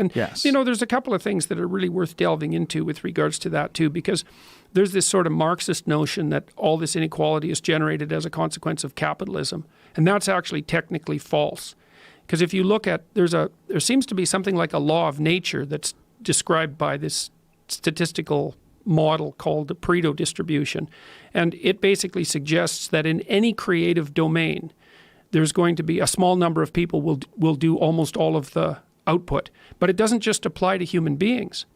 And, Yes. there's a couple of things that are really worth delving into with regards to that too, because there's this sort of Marxist notion that all this inequality is generated as a consequence of capitalism. And that's actually technically false. Because if you look at, there seems to be something like a law of nature that's described by this statistical model called the Pareto distribution. And it basically suggests that in any creative domain, there's going to be a small number of people will do almost all of the output. But it doesn't just apply to human beings.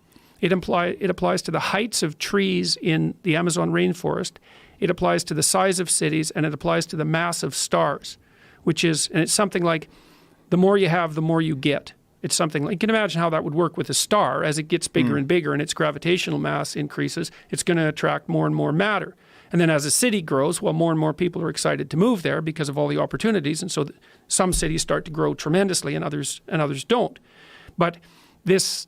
It applies to the heights of trees in the Amazon rainforest. It applies to the size of cities, and it applies to the mass of stars, and it's something like the more you have, the more you get. It's something like, you can imagine how that would work with a star. As it gets bigger and bigger and its gravitational mass increases, it's going to attract more and more matter. And then as a city grows, well, more and more people are excited to move there because of all the opportunities. And so some cities start to grow tremendously and others don't. But this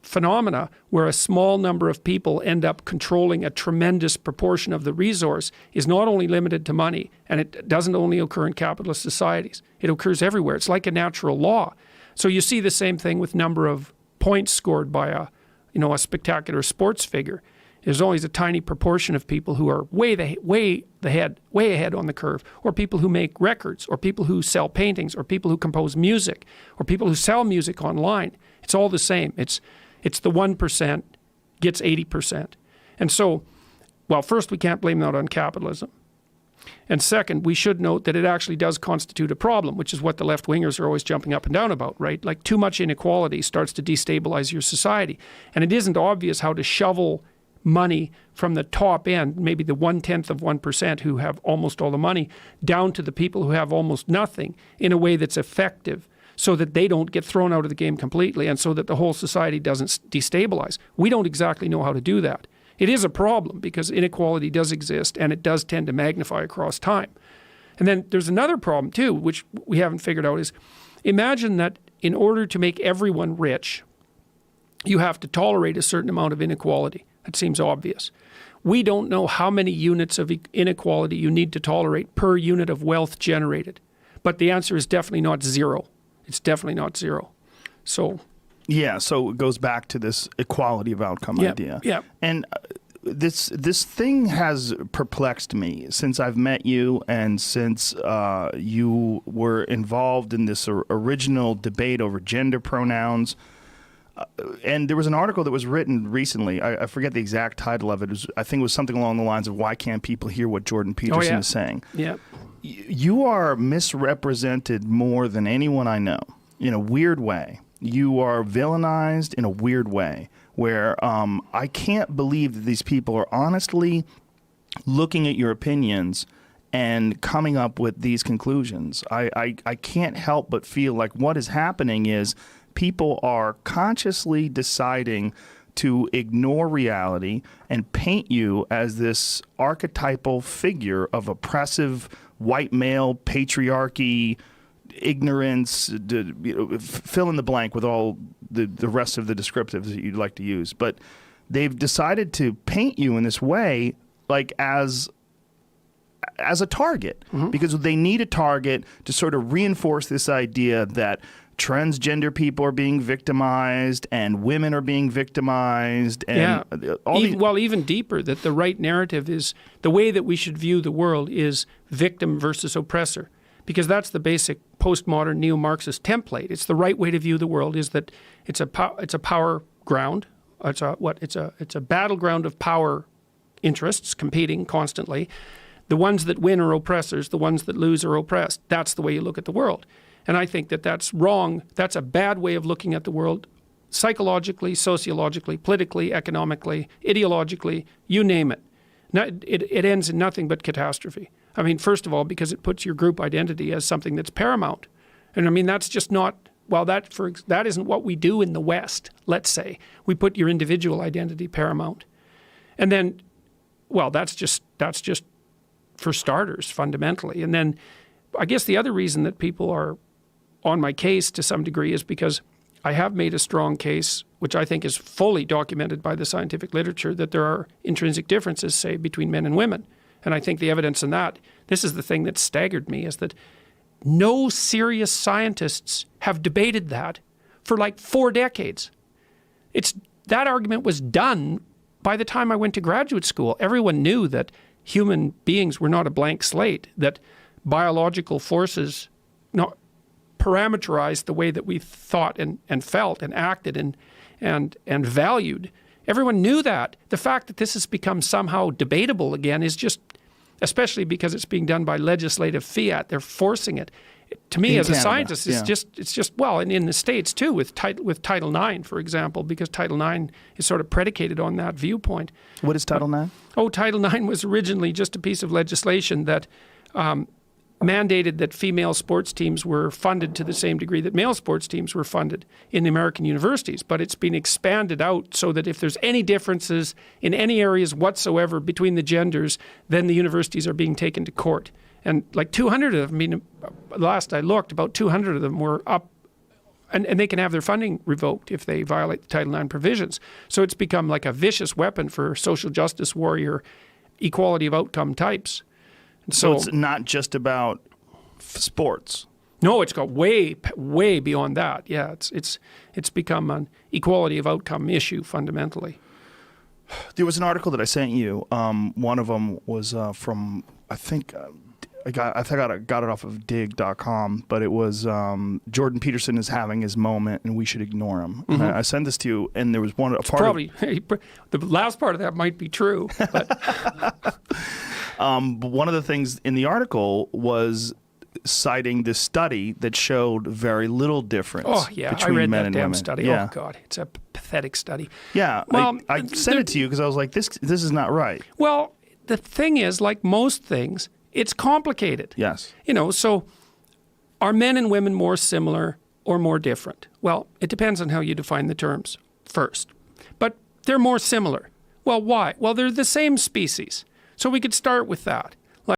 phenomena where a small number of people end up controlling a tremendous proportion of the resource is not only limited to money, and it doesn't only occur in capitalist societies. It occurs everywhere. It's like a natural law. So you see the same thing with number of points scored by a spectacular sports figure. There's always a tiny proportion of people who are way ahead on the curve, or people who make records, or people who sell paintings, or people who compose music, or people who sell music online. It's all the same. It's the 1% gets 80%. And so, well, first, we can't blame that on capitalism. And second, we should note that it actually does constitute a problem, which is what the left-wingers are always jumping up and down about, right? Like, too much inequality starts to destabilize your society. And it isn't obvious how to shovel money from the top end, maybe the 1/10 of 1% who have almost all the money, down to the people who have almost nothing in a way that's effective, so that they don't get thrown out of the game completely and so that the whole society doesn't destabilize. We don't exactly know how to do that. It is a problem because inequality does exist and it does tend to magnify across time. And then there's another problem too, which we haven't figured out, is imagine that in order to make everyone rich, you have to tolerate a certain amount of inequality. That seems obvious. We don't know how many units of inequality you need to tolerate per unit of wealth generated. But the answer is definitely not zero. It's definitely not zero. So it goes back to this equality of outcome idea. Yeah. And this thing has perplexed me since I've met you and since you were involved in this original debate over gender pronouns. And there was an article that was written recently. I forget the exact title of it. I think it was something along the lines of "Why can't people hear what Jordan Peterson is saying?" Yeah. You are misrepresented more than anyone I know in a weird way. You are villainized in a weird way where I can't believe that these people are honestly looking at your opinions and coming up with these conclusions. I can't help but feel like what is happening is people are consciously deciding to ignore reality and paint you as this archetypal figure of oppressive white male patriarchy, ignorance, fill in the blank with all the rest of the descriptives that you'd like to use. But they've decided to paint you in this way, like as a target, because they need a target to sort of reinforce this idea that transgender people are being victimized and women are being victimized. And even deeper, that the right narrative is the way that we should view the world is victim versus oppressor, because that's the basic postmodern neo-Marxist template. It's the right way to view the world is that it's a power ground. It's a battleground of power interests competing constantly. The ones that win are oppressors. The ones that lose are oppressed. That's the way you look at the world. And I think that that's wrong. That's a bad way of looking at the world, psychologically, sociologically, politically, economically, ideologically, you name it. It ends in nothing but catastrophe. I mean, first of all, because it puts your group identity as something that's paramount. And I mean, that's just not, that isn't what we do in the West, let's say. We put your individual identity paramount. And then, that's just for starters, fundamentally. And then I guess the other reason that people are on my case to some degree is because I have made a strong case, which I think is fully documented by the scientific literature, that there are intrinsic differences, say, between men and women. And I think the evidence in that, this is the thing that staggered me, is that no serious scientists have debated that for like 4 decades. That argument was done by the time I went to graduate school. Everyone knew that human beings were not a blank slate, that biological forces parameterized the way that we thought and felt and acted and valued. Everyone knew that. The fact that this has become somehow debatable again is just, especially because it's being done by legislative fiat, they're forcing it. To me, as a scientist, it's just well, and in the States too, with Title IX, for example, because Title IX is sort of predicated on that viewpoint. What is Title IX? Title IX was originally just a piece of legislation that mandated that female sports teams were funded to the same degree that male sports teams were funded in the American universities. But it's been expanded out so that if there's any differences in any areas whatsoever between the genders, then the universities are being taken to court. And like 200 of them, I mean, last I looked, about 200 of them were up, and they can have their funding revoked if they violate the Title IX provisions. So it's become like a vicious weapon for social justice warrior, equality of outcome types. So it's not just about sports. No, it's got way beyond that. Yeah, it's become an equality of outcome issue fundamentally. There was an article that I sent you. One of them was from, I think I got it off of dig.com, but it was Jordan Peterson is having his moment and we should ignore him. Mm-hmm. I sent this to you, and there was the last part of that might be true. But one of the things in the article was citing this study that showed very little difference between men and women. Study. Yeah. Oh God, it's a pathetic study. Yeah, well, I sent it to you because I was like, this is not right. Well, the thing is, like most things, it's complicated. Yes. So are men and women more similar or more different? Well, it depends on how you define the terms first. But they're more similar. Well, why? Well, they're the same species. So we could start with that.